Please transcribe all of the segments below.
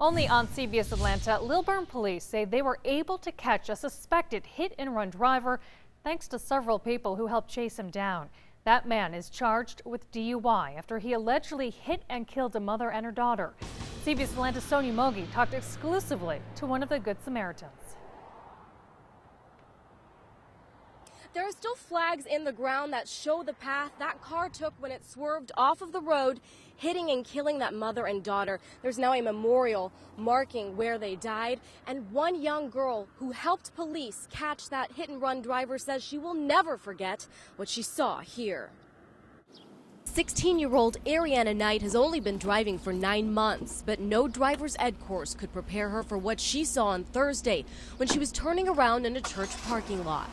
Only on CBS Atlanta, Lilburn police say they were able to catch a suspected hit-and-run driver thanks to several people who helped chase him down. That man is charged with DUI after he allegedly hit and killed a mother and her daughter. CBS Atlanta's Sonia Mogi talked exclusively to one of the Good Samaritans. There are still flags in the ground that show the path that car took when it swerved off of the road, hitting and killing that mother and daughter. There's now a memorial marking where they died. And one young girl who helped police catch that hit-and-run driver says she will never forget what she saw here. 16-year-old Ariana Knight has only been driving for 9 months, but no driver's ed course could prepare her for what she saw on Thursday when she was turning around in a church parking lot.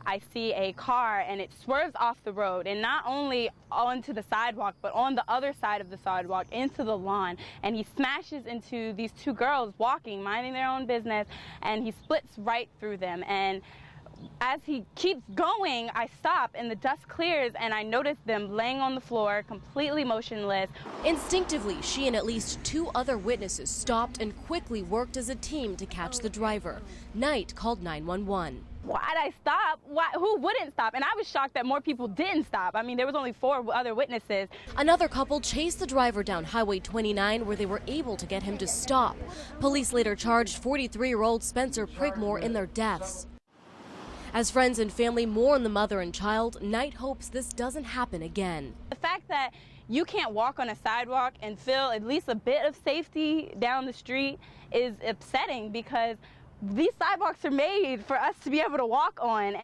I see a car and it swerves off the road, and not only onto the sidewalk but on the other side of the sidewalk into the lawn, and he smashes into these two girls walking, minding their own business, and he splits right through them. And as he keeps going, I stop and the dust clears and I notice them laying on the floor completely motionless. Instinctively, she and at least 2 other witnesses stopped and quickly worked as a team to catch the driver. Knight called 911. Why'd I stop? Who wouldn't stop? And I was shocked that more people didn't stop. I mean, there was only 4 other witnesses. Another couple chased the driver down Highway 29 where they were able to get him to stop. Police later charged 43-year-old Spencer Prigmore in their deaths. As friends and family mourn the mother and child, Knight hopes this doesn't happen again. The fact that you can't walk on a sidewalk and feel at least a bit of safety down the street is upsetting, because these sidewalks are made for us to be able to walk on.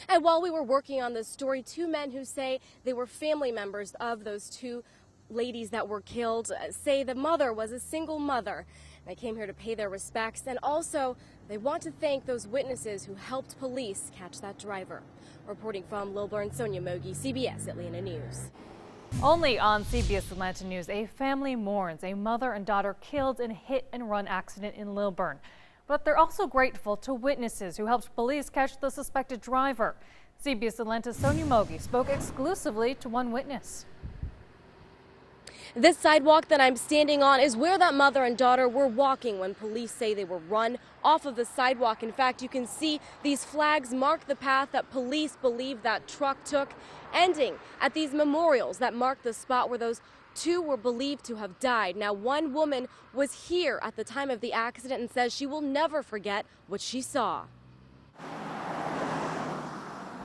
And while we were working on this story, 2 men who say they were family members of those 2 ladies that were killed say the mother was a single mother. They came here to pay their respects, and also they want to thank those witnesses who helped police catch that driver. Reporting from Lilburn, Sonia Mogi, CBS Atlanta News. Only on CBS Atlanta News, a family mourns a mother and daughter killed in a hit-and-run accident in Lilburn. But they're also grateful to witnesses who helped police catch the suspected driver. CBS Atlanta's Sonia Mogi spoke exclusively to one witness. This sidewalk that I'm standing on is where that mother and daughter were walking when police say they were run off of the sidewalk. In fact, you can see these flags mark the path that police believe that truck took, ending at these memorials that mark the spot where those 2 were believed to have died. Now, one woman was here at the time of the accident and says she will never forget what she saw.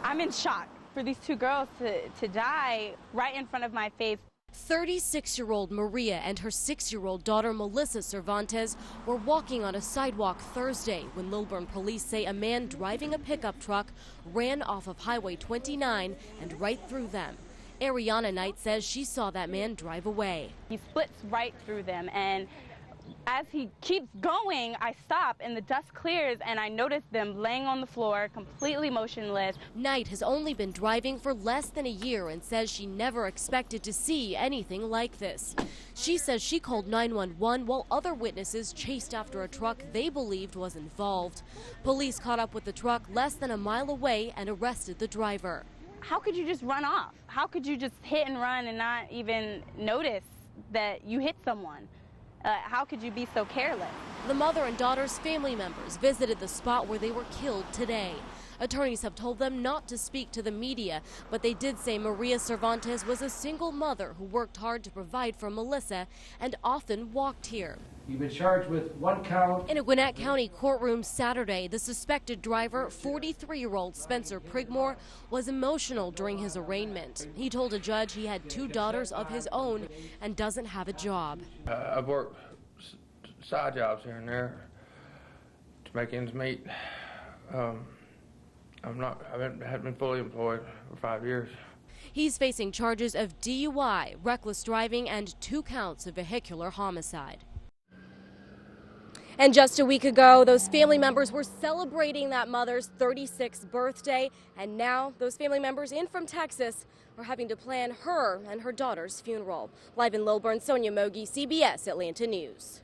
I'm in shock for these 2 girls to die right in front of my face. 36-year-old Maria and her 6-year-old daughter Melissa Cervantes were walking on a sidewalk Thursday when Lilburn police say a man driving a pickup truck ran off of Highway 29 and right through them. Ariana Knight says she saw that man drive away. He splits right through them, and as he keeps going, I stop and the dust clears and I notice them laying on the floor completely motionless. Knight has only been driving for less than a year and says she never expected to see anything like this. She says she called 911 while other witnesses chased after a truck they believed was involved. Police caught up with the truck less than a mile away and arrested the driver. How could you just run off? How could you just hit and run and not even notice that you hit someone? How could you be so careless? The mother and daughter's family members visited the spot where they were killed today. Attorneys have told them not to speak to the media, but they did say Maria Cervantes was a single mother who worked hard to provide for Melissa and often walked here. You've been charged with 1 count. In a Gwinnett County courtroom Saturday, the suspected driver, 43-year-old Spencer Prigmore, was emotional during his arraignment. He told a judge he had 2 daughters of his own and doesn't have a job. I've worked side jobs here and there to make ends meet. I haven't been fully employed for 5 years. He's facing charges of DUI, reckless driving, and 2 counts of vehicular homicide. And just a week ago, those family members were celebrating that mother's 36th birthday. And now those family members in from Texas are having to plan her and her daughter's funeral. Live in Lilburn, Sonia Mogi, CBS Atlanta News.